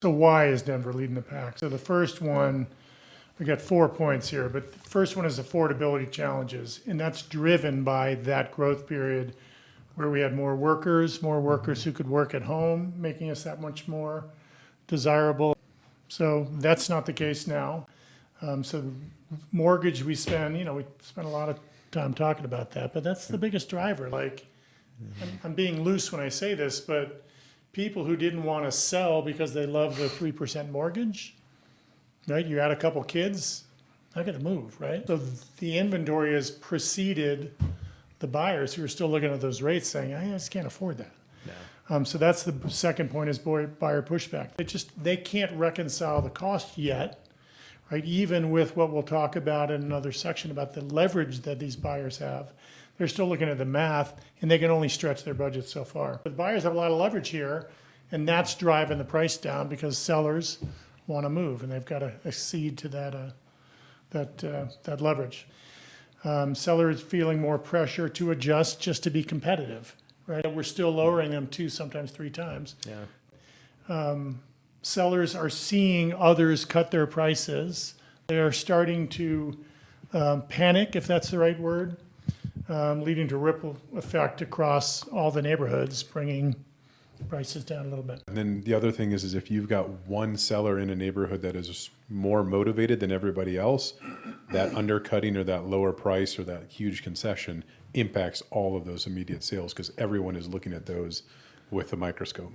So why is Denver leading the pack? So the first one, we got 4 points here, but the first one is affordability challenges, and that's driven by that growth period where we had more workers who could work at home, making us that much more desirable. So that's not the case now. So mortgage, we spend a lot of time talking about that, but that's the biggest driver. Like, I'm being loose when I say this, but people who didn't want to sell because they love the 3% mortgage, right? You add a couple kids, I got to move, right? So the inventory has preceded the buyers who are still looking at those rates saying, I just can't afford that. Yeah. So that's the second point is buyer pushback. They can't reconcile the cost yet, right? Even with what we'll talk about in another section about the leverage that these buyers have. They're still looking at the math and they can only stretch their budget so far. But buyers have a lot of leverage here and that's driving the price down because sellers want to move and they've got to accede to that leverage. Sellers feeling more pressure to adjust just to be competitive, right? We're still lowering them 2, sometimes 3 times. Yeah. Sellers are seeing others cut their prices. They are starting to panic, if that's the right word, leading to ripple effect across all the neighborhoods, bringing prices down a little bit. And then the other thing is if you've got one seller in a neighborhood that is more motivated than everybody else, that undercutting or that lower price or that huge concession impacts all of those immediate sales because everyone is looking at those with a microscope.